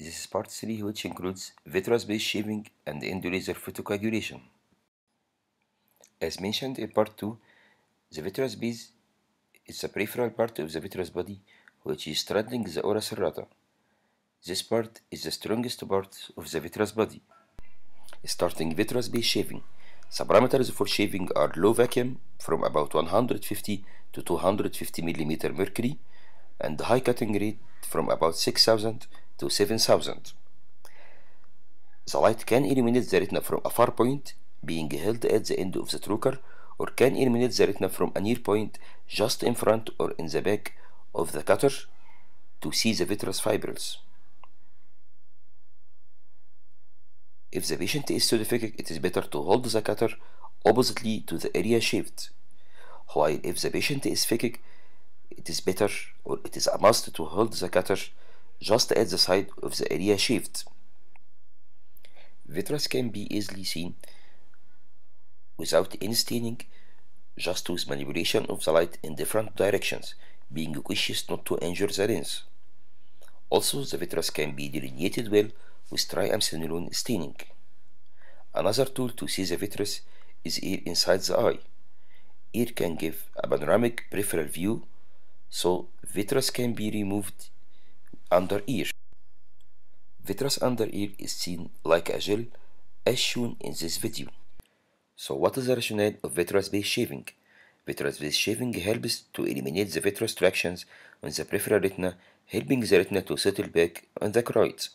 This is part 3, which includes vitreous-based shaving and endolaser photocoagulation. As mentioned in part 2, the vitreous base is the peripheral part of the vitreous body which is straddling the ora serrata. This part is the strongest part of the vitreous body. Starting vitreous-based shaving. The parameters for shaving are low vacuum from about 150 to 250 mm mercury and high cutting rate from about 6000 to 7000. The light can illuminate the retina from a far point, being held at the end of the trocar, or can illuminate the retina from a near point just in front or in the back of the cutter to see the vitreous fibrils. If the patient is pseudophakic, it is better to hold the cutter oppositely to the area shaved, while if the patient is phakic, it is better or it is a must to hold the cutter just at the side of the area shaved. Vitreous can be easily seen without any staining, just with manipulation of the light in different directions, being cautious not to injure the lens. Also, the vitreous can be delineated well with triamcinolone staining. Another tool to see the vitreous is air inside the eye. Air can give a panoramic peripheral view, so vitreous can be removed under ear. Vitreous under ear is seen like a gel as shown in this video. So what is the rationale of vitreous-based shaving? Vitreous-based shaving helps to eliminate the vitreous tractions on the peripheral retina, helping the retina to settle back on the choroid.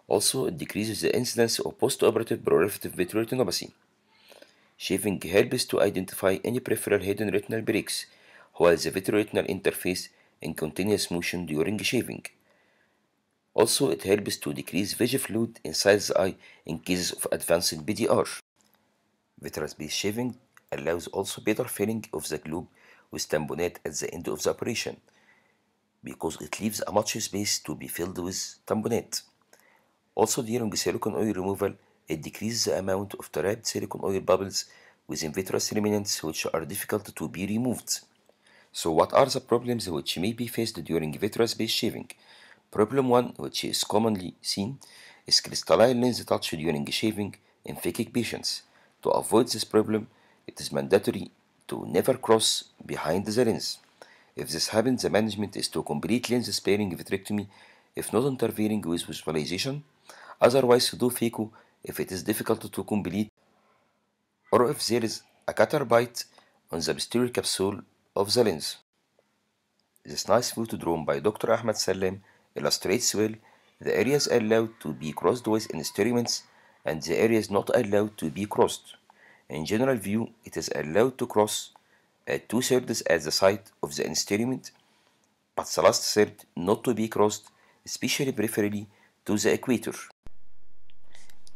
Also, it decreases the incidence of postoperative proliferative vitreoretinopathy. Shaving helps to identify any peripheral hidden retinal breaks, while the vitreoretinal interface in continuous motion during shaving. Also, it helps to decrease visual fluid inside the eye in cases of advanced PDR. Vitreous-based shaving allows also better filling of the globe with tamponade at the end of the operation, because it leaves a much space to be filled with tamponade. Also, during silicone oil removal, it decreases the amount of trapped silicone oil bubbles within vitreous remnants which are difficult to be removed. So what are the problems which may be faced during vitreous-based shaving? Problem 1, which is commonly seen, is crystalline lens touch during shaving in phakic patients. To avoid this problem, it is mandatory to never cross behind the lens. If this happens, the management is to complete lens-sparing vitrectomy if not interfering with visualization, otherwise do phaco if it is difficult to complete, or if there is a cutter bite on the posterior capsule of the lens. This nice photo drawn by Dr. Ahmed Salem illustrates well the areas allowed to be crossed with instruments and the areas not allowed to be crossed. In general view, it is allowed to cross at 2/3 at the side of the instrument, but the last third not to be crossed, especially peripherally to the equator.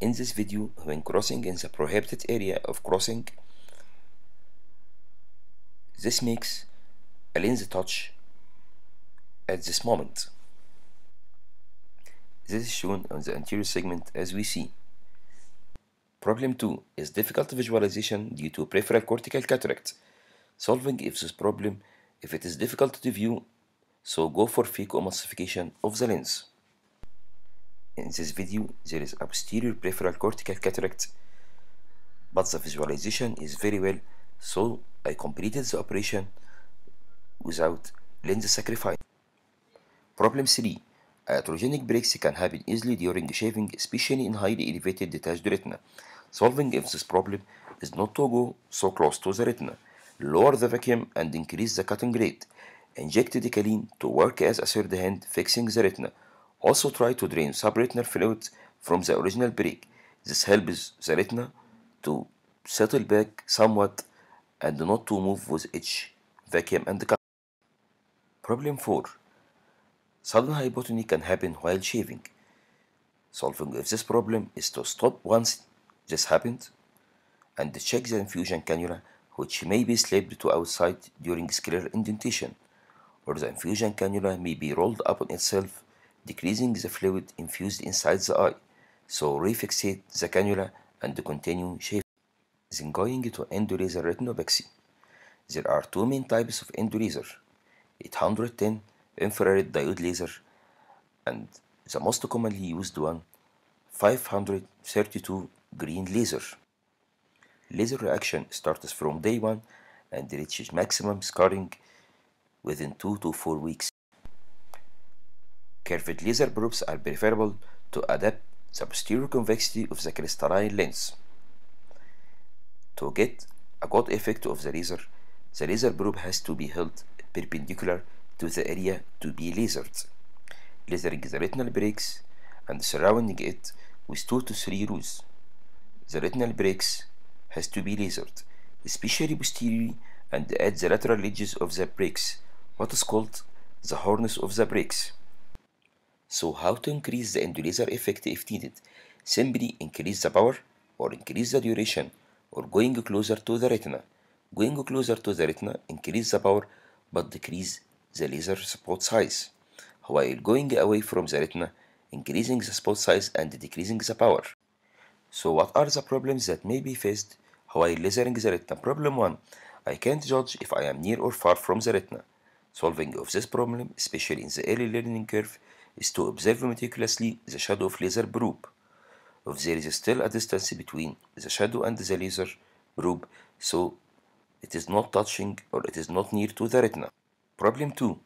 In this video, when crossing in the prohibited area of crossing, this makes a lens touch at this moment. This is shown on the anterior segment as we see. Problem 2 is difficult visualization due to peripheral cortical cataract. Solving if this problem, if it is difficult to view, so go for phacoemulsification of the lens. In this video, there is a posterior peripheral cortical cataract, but the visualization is very well, so I completed the operation without lens sacrifice. Problem 3. Iatrogenic breaks can happen easily during shaving, especially in highly elevated detached retina. Solving if this problem is not to go so close to the retina. Lower the vacuum and increase the cutting rate. Inject Decalene to work as a third hand fixing the retina. Also try to drain subretinal fluid from the original break. This helps the retina to settle back somewhat and not to move with each vacuum and cut. Problem 4. Sudden hypotony can happen while shaving. Solving if this problem is to stop once this happened and check the infusion cannula, which may be slipped to outside during scleral indentation, or the infusion cannula may be rolled up on itself, decreasing the fluid infused inside the eye. So refixate the cannula and continue shaving. Then going to Endolaser retinopexy. There are two main types of Endolaser: 810 infrared diode laser and The most commonly used one, 532 green laser. Laser reaction starts from day 1 and reaches maximum scarring within 2 to 4 weeks. Curved laser probes are preferable to adapt the posterior convexity of the crystalline lens. To get a good effect of the laser probe has to be held perpendicular to the area to be lasered, lasering the retinal breaks and surrounding it with 2 to 3 rows. The retinal breaks has to be lasered, especially posteriorly and at the lateral edges of the breaks, what is called the horns of the breaks. So how to increase the endolaser effect if needed? Simply increase the power or increase the duration or going closer to the retina. Going closer to the retina, increase the power but decrease the laser spot size. While going away from the retina, increasing the spot size and decreasing the power. So what are the problems that may be faced while lasering the retina? Problem 1. I can't judge if I am near or far from the retina. Solving of this problem, especially in the early learning curve, is to observe meticulously the shadow of laser probe. If there is still a distance between the shadow and the laser probe, so it is not touching or it is not near to the retina. Problem 2.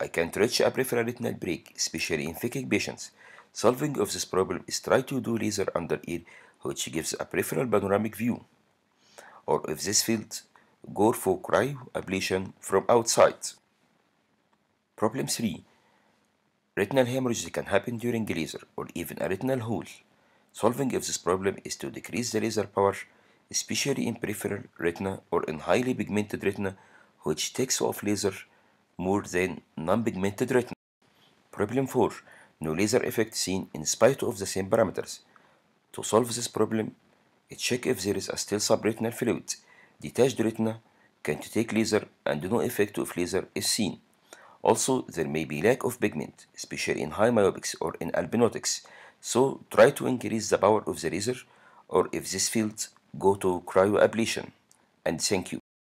I can't reach a peripheral retinal break, especially in phakic patients. Solving of this problem is try to do laser under ear, which gives a peripheral panoramic view. Or if this failed, go for cryoablation from outside. Problem 3. Retinal hemorrhage can happen during laser or even a retinal hole. Solving of this problem is to decrease the laser power, especially in peripheral retina or in highly pigmented retina, which takes off laser more than non-pigmented retina. Problem 4. No laser effect seen in spite of the same parameters. To solve this problem, check if there is a still subretinal fluid. Detached retina can't take laser and no effect of laser is seen. Also, there may be lack of pigment, especially in high myopics or in albinotics. So try to increase the power of the laser, or if this fails, go to cryoablation. And thank you.